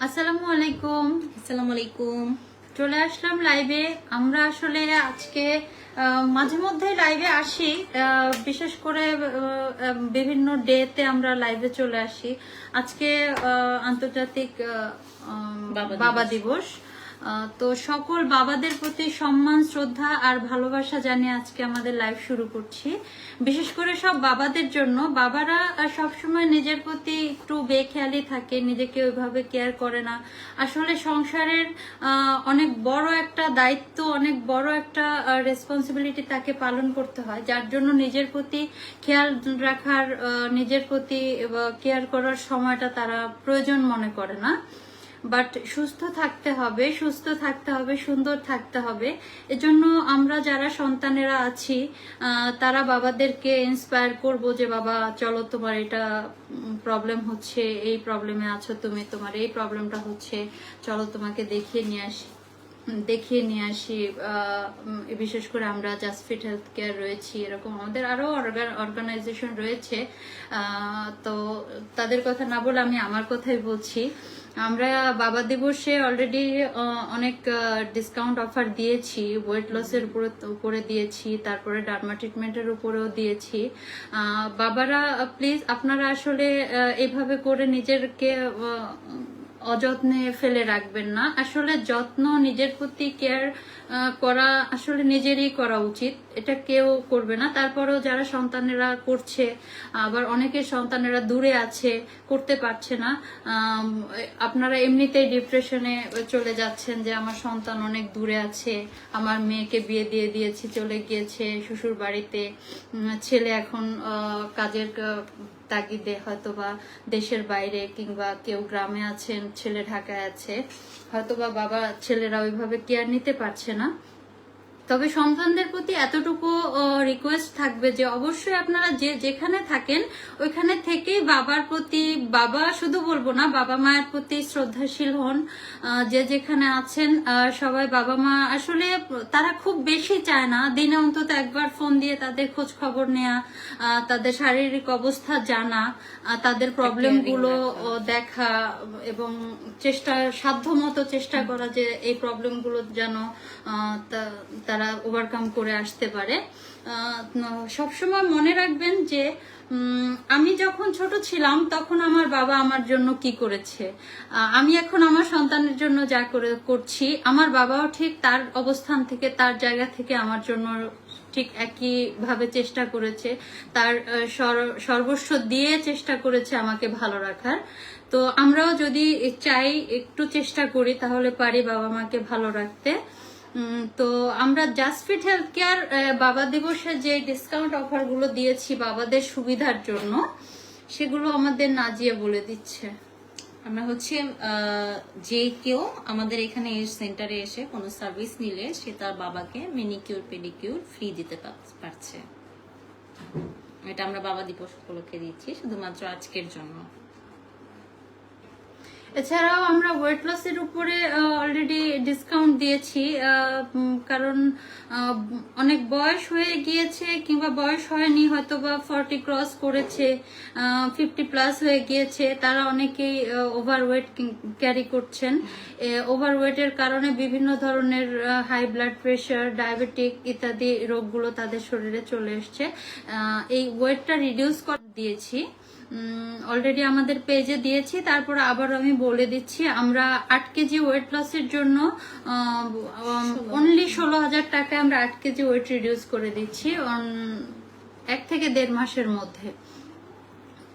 আসসালামু আলাইকুম। আসসালামু আলাইকুম। চলে আসলাম লাইভে। আমরা আসলে আজকে মাঝে মধ্যে লাইভে আসি, বিশেষ করে বিভিন্ন ডেতে আমরা লাইভে চলে আসি। আজকে আন্তর্জাতিক বাবা দিবস। তো সকল বাবাদের প্রতি সম্মান, শ্রদ্ধা আর ভালোবাসা জানিয়ে আজকে আমাদের লাইভ শুরু করছি। বিশেষ করে সব বাবাদের জন্য। বাবারা সবসময় নিজের প্রতি একটু বেখেয়ালি থাকে, নিজেকে ওইভাবে কেয়ার করে না। আসলে সংসারের অনেক বড় একটা দায়িত্ব, অনেক বড় একটা রেসপন্সিবিলিটি তাকে পালন করতে হয়, যার জন্য নিজের প্রতি খেয়াল রাখার, নিজের প্রতি কেয়ার করার সময়টা তারা প্রয়োজন মনে করে না। বাট সুস্থ থাকতে হবে, সুন্দর থাকতে হবে। এজন্য আমরা যারা সন্তানেরা আছি তারা বাবাদেরকে ইন্সপায়ার করব যে বাবা চলো, তোমার এটা প্রবলেম হচ্ছে, এই প্রবলেমে আছো তুমি, তোমার এই প্রবলেমটা হচ্ছে, চলো তোমাকে দেখিয়ে নিয়ে আসি। বিশেষ করে আমরা জাস্ট ফিট হেলথ কেয়ার রয়েছি, এরকম আমাদের আরো অর্গানাইজেশন রয়েছে। তো তাদের কথা না বলে আমি আমার কথাই বলছি। আমরা বাবা দিবসে অলরেডি অনেক ডিসকাউন্ট অফার দিয়েছি, ওয়েট লসের উপরে দিয়েছি, তারপরে ডার্মা ট্রিটমেন্টের উপরেও দিয়েছি। বাবারা প্লিজ আপনারা আসলে এভাবে করে নিজেরকে অযত্নে ফেলে রাখবেন না। আসলে যত্ন, নিজের প্রতি কেয়ার করা আসলে নিজেরই করা উচিত, এটা কেউ করবে না। তারপরেও যারা সন্তানেরা করছে, আবার অনেকের সন্তানেরা দূরে আছে, করতে পারছে না, আপনারা এমনিতেই ডিপ্রেশনে চলে যাচ্ছেন যে আমার সন্তান অনেক দূরে আছে, আমার মেয়েকে বিয়ে দিয়ে দিয়েছি, চলে গিয়েছে শ্বশুর বাড়িতে, ছেলে এখন কাজের তাগিদে হয়তোবা দেশের বাইরে, কিংবা কেউ গ্রামে আছেন, ছেলে ঢাকায় আছে, হয়তোবা বাবা ছেলেরা ওইভাবে কেয়ার নিতে পারছে না। তবে সন্তানদের প্রতি এতটুকু রিকোয়েস্ট থাকবে যে অবশ্যই আপনারা যেখানে থাকেন ওইখানে থেকেই বাবার প্রতি, বাবা শুধু বলবো না, বাবা মায়ের প্রতি শ্রদ্ধাশীল হন। যে যেখানে আছেন সবাই বাবা মা আসলে তারা খুব বেশি চায় না, দিনে অন্তত একবার ফোন দিয়ে তাদের খোঁজ খবর নেওয়া, তাদের শারীরিক অবস্থা জানা, তাদের প্রবলেমগুলো দেখা এবং সাধ্যমতো চেষ্টা করা যে এই প্রবলেমগুলো যেন তারা ওভারকাম করে আসতে পারে। সবসময় মনে রাখবেন যে আমি যখন ছোট ছিলাম তখন আমার বাবা আমার জন্য কি করেছে, আমি এখন আমার সন্তানের জন্য যা করছি, আমার বাবাও ঠিক তার অবস্থান থেকে, তার জায়গা থেকে আমার জন্য ঠিক একই ভাবে চেষ্টা করেছে, তার সর্বস্ব দিয়ে চেষ্টা করেছে আমাকে ভালো রাখার। তো আমরাও যদি চাই, একটু চেষ্টা করি, তাহলে পারি বাবা মাকে ভালো রাখতে। তো আমরা জাস্ট ফিট হেলথ কেয়ার বাবা দিবসে যে ডিসকাউন্ট অফার গুলো দিয়েছি বাবাদের সুবিধার জন্য, সেগুলো আমাদের নাজিয়া বলে দিচ্ছে। আমরা যে কেউ আমাদের এখানে সেন্টারে এসে কোনো সার্ভিস নিলে সে তার বাবাকে মেনিকিউর পেডিকিউর ফ্রি দিতে পারছে। এটা আমরা বাবা দিবস উপলক্ষে দিচ্ছি শুধুমাত্র আজকের জন্য। এছাড়াও আমরা ওয়েট লসের উপরে অলরেডি ডিসকাউন্ট দিয়েছি, কারণ অনেক বয়স হয়ে গিয়েছে কিংবা বয়স হয়নি, হয়তো বা 40 ক্রস করেছে, 50 প্লাস হয়ে গিয়েছে, তারা অনেকেই ওভারওয়েট ক্যারি করছেন। ওভারওয়েটের কারণে বিভিন্ন ধরনের হাই ব্লাড প্রেশার, ডায়াবেটিক ইত্যাদি রোগগুলো তাদের শরীরে চলে এসছে। এই ওয়েটটা রিডিউস করে দিয়েছি, অলরেডি আমাদের পেজে দিয়েছি। তারপর আবার আমি বলে দিচ্ছি, আমরা 8 কেজি ওয়েট লসের জন্য অনলি 16,000 টাকায় আমরা 8 কেজি ওয়েট রিডিউস করে দিচ্ছি 1 থেকে 1.5 মাসের মধ্যে।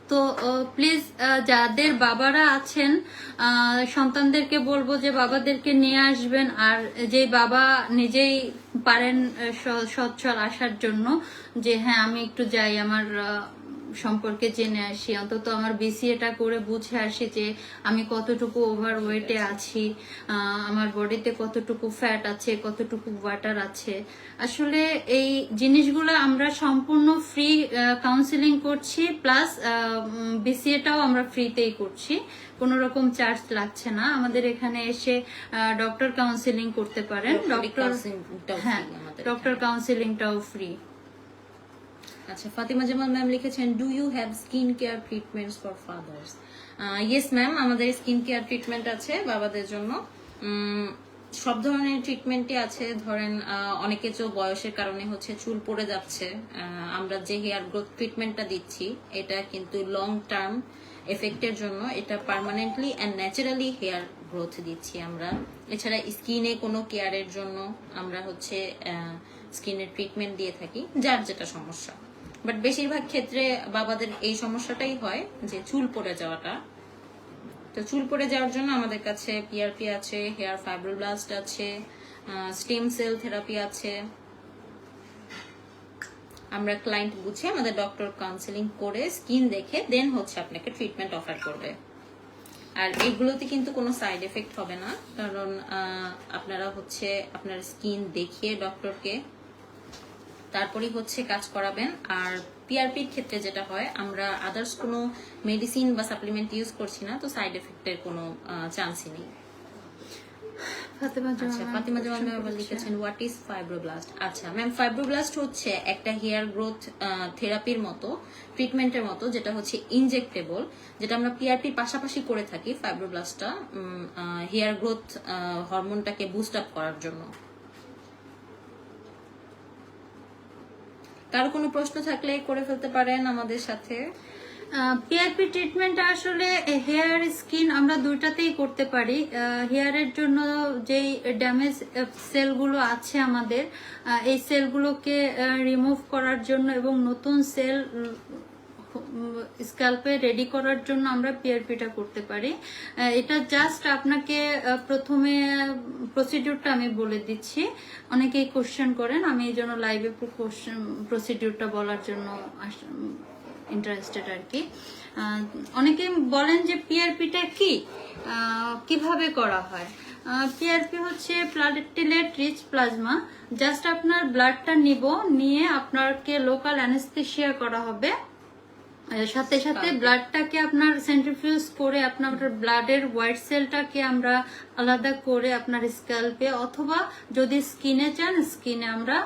তো প্লিজ যাদের বাবারা আছেন সন্তানদেরকে বলবো যে বাবাদেরকে নিয়ে আসবেন, আর যে বাবা নিজেই পারেন সচ্ছল আসার জন্য, যে হ্যাঁ আমি একটু যাই, আমার সম্পর্কে জেনে আসি, অন্তত আমার বিসিএটা করে বুঝে আসি যে আমি কতটুকু ওভারওয়েটে আছি, আমার বডিতে কতটুকু ফ্যাট আছে, কতটুকু ওয়াটার আছে। আসলে এই জিনিসগুলো আমরা সম্পূর্ণ ফ্রি কাউন্সিলিং করছি, প্লাস বিসিএটাও আমরা ফ্রিতেই করছি, কোনো রকম চার্জ লাগছে না। আমাদের এখানে এসে ডক্টর কাউন্সিলিং করতে পারেন, ডক্টর কাউন্সিলিংটাও ফ্রি। আচ্ছা, ফাতিমা জামাল ম্যাম লিখেছেন, do you have skin care treatments for fathers? Yes ma'am, আমাদের স্কিন কেয়ার ট্রিটমেন্ট আছে বাবাদের জন্য। সব ধরনের ট্রিটমেন্টই আছে। ধরেন অনেকে তো বয়সের কারণে হচ্ছে চুল পড়ে যাচ্ছে, আমরা যে হেয়ার গ্রোথ ট্রিটমেন্টটা দিচ্ছি এটা কিন্তু লং টার্ম এফেক্টের জন্য, এটা permanently and naturally hair growth দিচ্ছি আমরা। এছাড়া স্কিনে কোনো কেয়ারের জন্য আমরা হচ্ছে স্কিনের ট্রিটমেন্ট দিয়ে থাকি, যার যেটা সমস্যা। বাট বেশিরভাগ ক্ষেত্রে বাবাদের এই সমস্যাটাই হয় যে চুল পড়ে যাওয়াটা। তো চুল পড়ে যাওয়ার জন্য আমাদের কাছে পিআরপি আছে, হেয়ার ফাইব্রোব্লাস্ট আছে, স্টেম সেল থেরাপি আছে। আমরা ক্লায়েন্ট বুঝে আমাদের ডক্টর কাউন্সেলিং করে স্কিন দেখে দেন হচ্ছে আপনাকে ট্রিটমেন্ট অফার করবে। আর এইগুলোতে কিন্তু কোনো সাইড এফেক্ট হবে না, কারণ আপনারা হচ্ছে আপনার স্কিন দেখিয়ে ডক্টরকে তারপরেই হচ্ছে কাজ করাবেন। আর পিআরপির ক্ষেত্রে যেটা হয়, আমরা আদার্স কোনো মেডিসিন বা সাপ্লিমেন্ট ইউজ করছি না, তো সাইড এফেক্টের কোনো চান্সই নেই। আচ্ছা, ফাতিমা জামান ম্যাম লিখেছেন, হোয়াট ইজ ফাইব্রোব্লাস্ট? আচ্ছা ম্যাম, ফাইব্রোব্লাস্ট হচ্ছে একটা হেয়ার গ্রোথ থেরাপির মতো, ট্রিটমেন্টের মতো, যেটা হচ্ছে ইনজেক্টেবল, যেটা আমরা পিআরপির পাশাপাশি করে থাকি। ফাইব্রোব্লাস্টটা হেয়ার গ্রোথ হরমোনটাকে বুস্ট আপ করার জন্য। কারো কোনো প্রশ্ন থাকলে করে ফেলতে পারেন আমাদের সাথে। পিআরপি ট্রিটমেন্ট আসলে হেয়ার স্কিন আমরা দুইটাতেই করতে পারি। হেয়ারের জন্য যেই ড্যামেজ সেলগুলো আছে আমাদের, এই সেলগুলোকে রিমুভ করার জন্য এবং নতুন সেল স্ক্যাল্পে রেডি করার জন্য আমরা পিআরপিটা করতে পারি। এটা জাস্ট আপনাকে প্রথমে প্রসিডিউরটা আমি বলে দিচ্ছি। অনেকেই কোশ্চেন করেন, আমি এই জন্য লাইভে প্রসিডিউরটা বলার জন্য ইন্টারেস্টেড আর কি। অনেকে বলেন যে পিআরপিটা কি, কিভাবে করা হয়। পিআরপি হচ্ছে প্লাটেলেট রিচ প্লাজমা। জাস্ট আপনার ব্লাডটা নিয়ে আপনাকে লোকাল অ্যানেস্থেসিয়া করা হবে, সাথে সাথে ব্লাডটাকে আপনার সেন্ট্রিফিউজ করে আপনার ব্লাডের হোয়াইট সেলটাকে আমরা আলাদা করে আপনার স্ক্যাল্পে অথবা যদি স্কিনে চান স্কিনে আমরা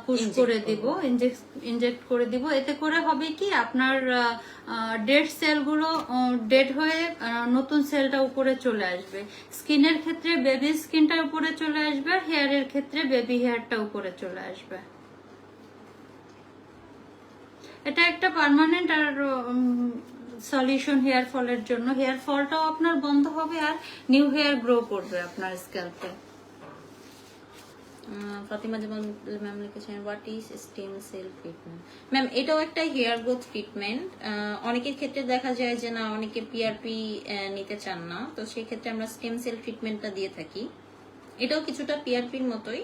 পুশ করে দিব, ইনজেক্ট করে দিব। এতে করে হবে কি, আপনার ডেড সেলগুলো ডেড হয়ে নতুন সেলটা উপরে চলে আসবে। স্কিনের ক্ষেত্রে বেবি স্কিনটা উপরে চলে আসবে, আর হেয়ারের ক্ষেত্রে বেবি হেয়ারটা উপরে চলে আসবে। এটা একটা পার্মানেন্ট আর সলিউশন হেয়ার ফলের জন্য। হেয়ার ফলটাও আপনার বন্ধ হবে আর নিউ হেয়ার গ্রো করবে আপনার স্ক্যাল্পে। ফাতিমা জামান ম্যাম লিখেছেন, what is stem cell treatment? Ma'am, এটাও একটা হেয়ার গ্রোথ ট্রিটমেন্ট। অনেকের ক্ষেত্রে দেখা যায় যে না, অনেকে পিআরপি নিতে চান না, তো সেই ক্ষেত্রে আমরা স্টেম সেল ট্রিটমেন্টটা দিয়ে থাকি। এটাও কিছুটা পিআরপির মতোই।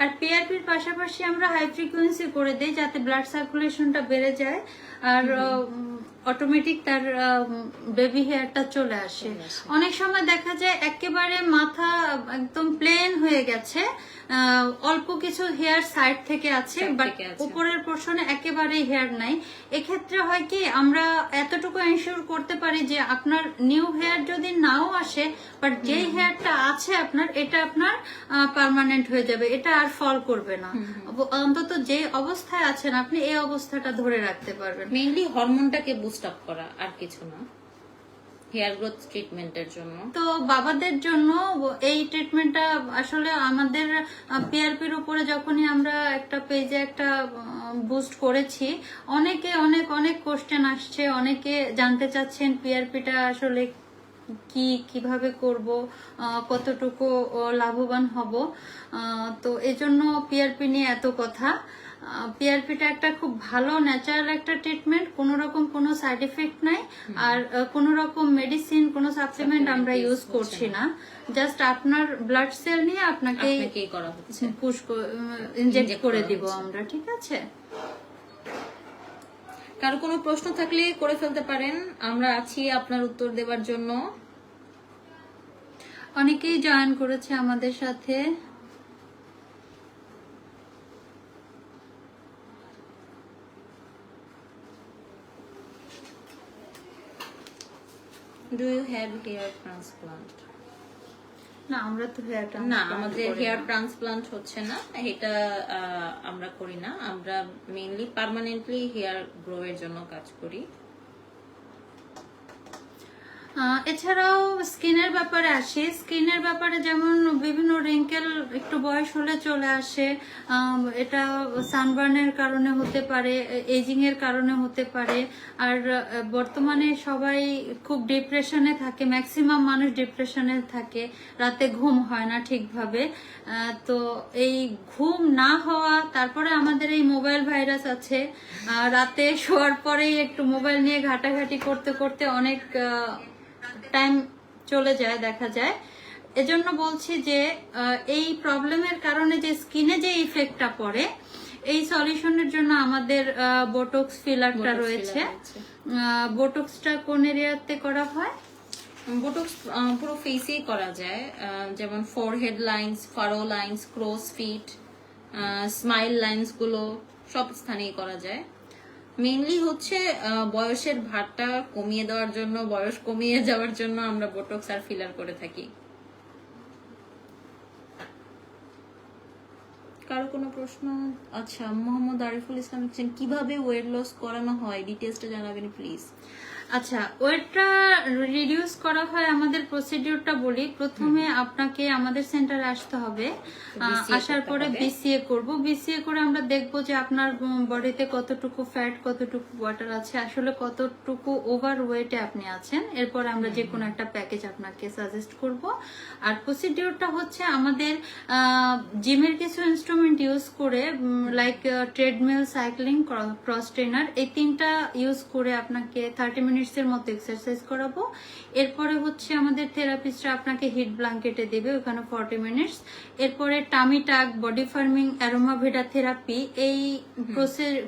আর পিআরপির পাশাপাশি আমরা হাই ফ্রিকোয়েন্সি করে দিই যাতে ব্লাড সার্কুলেশনটা বেড়ে যায় আর অটোমেটিক তার বেবি হেয়ারটা চলে আসে। অনেক সময় দেখা যায় একেবারে মাথা একদম প্লেন হয়ে গেছে, অল্প কিছু হেয়ার সাইড থেকে আছে, বাট উপরের পোর্শনে একেবারে হেয়ার নাই। এক্ষেত্রে হয় কি, আমরা এতটুকু এনশিওর করতে পারি যে আপনার নিউ হেয়ার যদি নাও আসে, বাট যে হেয়ারটা আছে আপনার, এটা আপনার পার্মানেন্ট হয়ে যাবে, এটা আর ফল করবে না। অন্তত যে অবস্থায় আছেন আপনি এই অবস্থাটা ধরে রাখতে পারবেন। মেইনলি হরমোনটাকে বুস্ট আপ করা, আর কিছু না, হেয়ার গ্রোথ ট্রিটমেন্টের জন্য। তো বাবাদের জন্য এই ট্রিটমেন্টটা আসলে আমাদের পিআরপির উপরে যখনই আমরা একটা পেজে একটা বুস্ট করেছি, অনেকে অনেক অনেক কোশ্চেন আসছে, অনেকে জানতে চাচ্ছেন পিআরপিটা আসলে কিভাবে করব, কতটুকু লাভবান হব। তো এই জন্য পিআরপি নিয়ে এত কথা। পিআরপিটা একটা খুব ভালো ন্যাচারাল একটা ট্রিটমেন্ট, কোনো রকম কোনো সাইড এফেক্ট নাই, আর কোনো রকম মেডিসিন কোনো সাপ্লিমেন্ট আমরা ইউজ করছি না। জাস্ট আপনার ব্লাড সেল নিয়ে আপনাকে করা হচ্ছে, পুশ ইনজেক্ট করে দিব আমরা, ঠিক আছে? কারো কোনো প্রশ্ন থাকলে করে ফেলতে পারেন, আমরা আছি আপনার উত্তর দেওয়ার জন্য। অনেকেই জয়েন করেছে আমাদের সাথে। Do you have hair transplant? না আমরা তো হেয়ার না, আমাদের হেয়ার ট্রান্সপ্লান্ট হচ্ছে না, এটা আমরা করি না। আমরা মেইনলি পার্মানেন্টলি হেয়ার গ্রো এর জন্য কাজ করি। এছাড়াও স্কিনের ব্যাপারে আসি। স্কিনের ব্যাপারে যেমন বিভিন্ন রিঙ্কেল একটু বয়স হলে চলে আসে, এটা সানবার্নের কারণে হতে পারে, এজিং এর কারণে হতে পারে। আর বর্তমানে সবাই খুব ডিপ্রেশনে থাকে, ম্যাক্সিমাম মানুষ ডিপ্রেশনে থাকে, রাতে ঘুম হয় না ঠিকভাবে। তো এই ঘুম না হওয়া, তারপরে আমাদের এই মোবাইল ভাইরাস আছে, রাতে শোয়ার পরেই একটু মোবাইল নিয়ে ঘাটাঘাটি করতে করতে অনেক টাইম চলে যায় দেখা যায়। এজন্য বলছি যে এই প্রবলেমের কারণে যে স্কিনে যে ইফেক্টটা পড়ে, এই সলিউশনের জন্য আমাদের বোটক্স ফিলারটা রয়েছে। বোটক্সটা কোন এরিয়াতে করা হয়? বোটক্স পুরো ফেসেই করা যায়, যেমন forehead lines, furrow lines, crow's feet, smile lines গুলো সব স্থানেই করা যায়। মেইনলি হচ্ছে বয়সের ভারটা কমিয়ে দেওয়ার জন্য, বয়স কমিয়ে যাওয়ার জন্য আমরা বোটক্স আর ফিলার করে থাকি। কারো কোনো প্রশ্ন? আচ্ছা, মোহাম্মদ আরিফুল ইসলাম লিখছেন, কিভাবে ওয়েট লস করানো হয় ডিটেইলসটা জানাবেন প্লিজ। আচ্ছা, ওয়েটটা রিডিউস করা হয়, আমাদের প্রসিডিউরটা বলি। প্রথমে আপনাকে আমাদের সেন্টারে আসতে হবে, আসার পরে বিসিএ করব। বিসিএ করে আমরা দেখব যে আপনার বডিতে কতটুকু ফ্যাট, কতটুকু ওয়াটার আছে, আসলে কতটুকু ওভার ওয়েটে আপনি আছেন। এরপর আমরা যে কোনো একটা প্যাকেজ আপনাকে সাজেস্ট করব। আর প্রসিডিউরটা হচ্ছে আমাদের জিমের কিছু ইনস্ট্রুমেন্ট ইউজ করে, like treadmill, cycling, cross trainer, এই তিনটা ইউজ করে আপনাকে 30 মিনিটসের মতো এক্সারসাইজ করাবো। এরপরে হচ্ছে আমাদের থেরাপিস্টরা আপনাকে হিট ব্ল্যাঙ্কেটে দেবে, ওখানে 40 মিনিটস। এরপরে টামি টাক, বডি ফার্মিং, অ্যারোমাভেডা থেরাপি, এই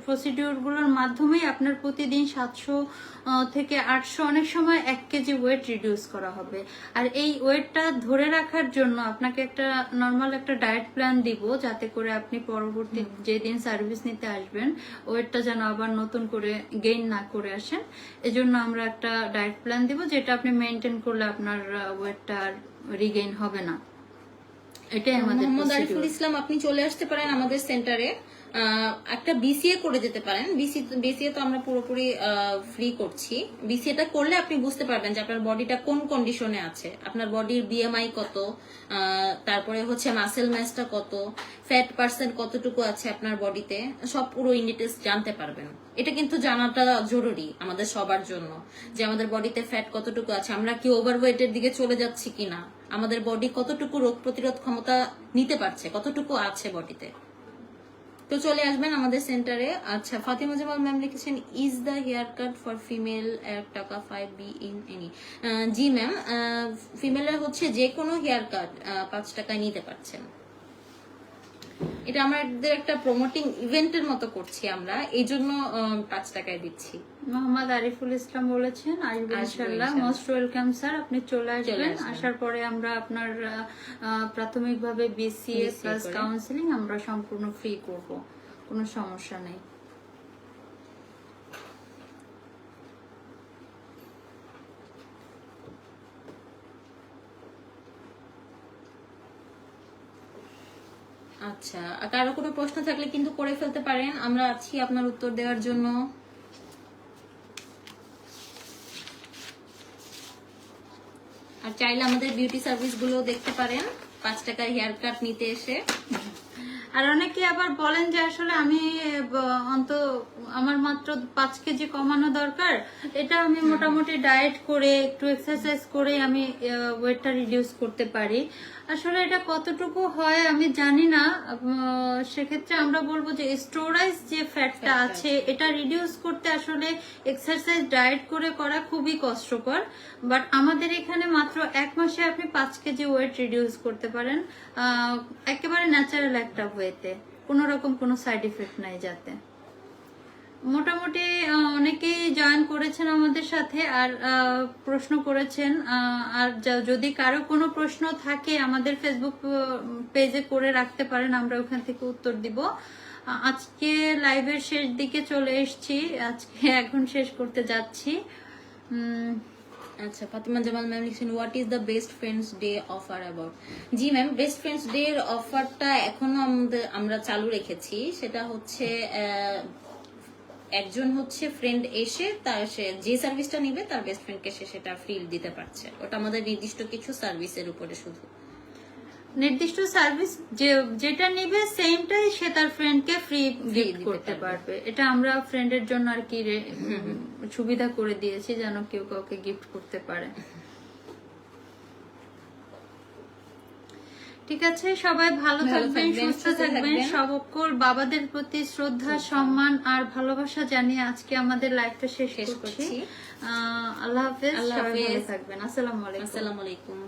প্রসিডিউরগুলোর মাধ্যমেই আপনার প্রতিদিন 700 থেকে 800, অনেক সময় 1 কেজি ওয়েট রিডিউস করা হবে। আর এই ওয়েটটা ধরে রাখার জন্য আপনাকে একটা নর্মাল একটা ডায়েট প্ল্যান দিব, যাতে করে আপনি পরবর্তী যেদিন সার্ভিস নিতে আসবেন ওয়েটটা যেন আবার নতুন করে গেইন না করে আসেন। এজন্য আমরা একটা ডায়েট প্ল্যান দিব, যেটা আপনি মেনটেন করলে আপনার ওয়েটটা আর রিগেইন হবে না। এটাই আমাদের মোহাম্মদ আরিফুল ইসলাম, আপনি চলে আসতে পারেন আমাদের সেন্টারে, একটা বিসিএ করে যেতে পারেন। বিসিএ তো আমরা পুরোপুরি ফ্রি করছি। বিসিএটা করলে আপনি বুঝতে পারবেন যে আপনার বডিটা কোন কন্ডিশনে আছে, আপনার বডির বিএমআই কত, তারপরে হচ্ছে মাসেল ম্যাসটা কত, ফ্যাট পার্সেন্ট কতটুকু আছে আপনার বডিতে, সব পুরো ইন ডিটেইলস জানতে পারবেন। এটা কিন্তু জানাটা জরুরি আমাদের সবার জন্য, যে আমাদের বডিতে ফ্যাট কতটুকু আছে, আমরা কি ওভারওয়েটের দিকে চলে যাচ্ছি কিনা, আমাদের বডি কতটুকু রোগ প্রতিরোধ ক্ষমতা নিতে পারছে, কতটুকু আছে বডিতে। তো চলে আসবেন আমাদের সেন্টারে। আচ্ছা, ফাতিমা জামাল ম্যাম লিখেছেন, is the hair cut for female টাকা 5 বি ইন এনি? জি ম্যাম, ফিমেলের হচ্ছে যে কোনো হেয়ার কাট 5 টাকায় নিতে পারছেন। এটা আমাদের একটা প্রমোটিং ইভেন্টের মতো করছি আমরা, এই জন্য 5 টাকায় দিচ্ছি। মোহাম্মদ আরিফুল ইসলাম বলেছেন, আসবেন ইনশাআল্লাহ। মোস্ট ওয়েলকাম স্যার, আপনি চলে আসবেন। আসার পরে আমরা আপনার প্রাথমিকভাবে বিসিএ প্লাস কাউন্সিলিং আমরা সম্পূর্ণ ফ্রি করব, কোনো সমস্যা নেই। আচ্ছা, কারো কোনো প্রশ্ন থাকলে কিন্তু করে ফেলতে পারেন, আমরা আছি আপনার উত্তর দেওয়ার জন্য। আর চাইলে আমাদের বিউটি সার্ভিস গুলো দেখতে পারেন 5 টাকার হেয়ার কাট নিতে এসে। আর অনেকে আবার বলেন যে আসলে আমি আমার মাত্র 5 কেজি কমানো দরকার, এটা আমি মোটামুটি ডায়েট করে একটু এক্সারসাইজ করে আমি ওয়েটটা রিডিউস করতে পারি। আসলে এটা কতটুকু হয় আমি জানি না। সেক্ষেত্রে আমরা বলবো যে স্টোরাইজ যে ফ্যাটটা আছে এটা রিডিউস করতে আসলে এক্সারসাইজ, ডায়েট করে করা খুবই কষ্টকর। বাট আমাদের এখানে মাত্র 1 মাসে আপনি 5 কেজি ওয়েট রিডিউস করতে পারেন, একেবারে ন্যাচারাল একটা ওয়েতে, কোনো রকম কোনো সাইড ইফেক্ট নাই যাতে। মোটামুটি অনেকেই জয়েন করেছেন আমাদের সাথে আর প্রশ্ন করেছেন। আর যদি কারো কোনো প্রশ্ন থাকে আমাদের ফেসবুক পেজে করে রাখতে পারেন, আমরা ওখান থেকে উত্তর দিব। আজকে লাইভের শেষ দিকে চলে এসেছি, আজকে এখন শেষ করতে যাচ্ছি। আচ্ছা, ফাতিমা জামাল ম্যাম লিখছেন what is the best friends day offer about. G ma'am, best friends day এর অফারটা এখনো আমরা চালু রেখেছি। সেটা হচ্ছে একজন হচ্ছে ফ্রেন্ড এসে তার সে যে সার্ভিসটা নিবে তার বেস্ট ফ্রেন্ডকে সে সেটা ফ্রি দিতে পারছে। ওটা আমাদের নির্দিষ্ট কিছু সার্ভিসের উপরে শুধু। নির্দিষ্ট সার্ভিস যেটা নিবে সেমটাই সে তার ফ্রেন্ডকে ফ্রি গিফট দিতে করতে পারবে। পারবে। এটা আমরা ফ্রেন্ডের জন্য আর কি সুবিধা করে দিয়েছি যেন কেউ কাউকে গিফট করতে পারে। ঠিক আছে, সবাই ভালো থাকবেন, সুস্থ থাকবেন। সকল বাবাদের প্রতি শ্রদ্ধা, সম্মান আর ভালোবাসা জানিয়ে আজকে আমাদের লাইভটা শেষ করছি। আল্লাহ হাফেজ, সবাই ভালো থাকবেন। আসসালামু আলাইকুম। আসসালামু আলাইকুম।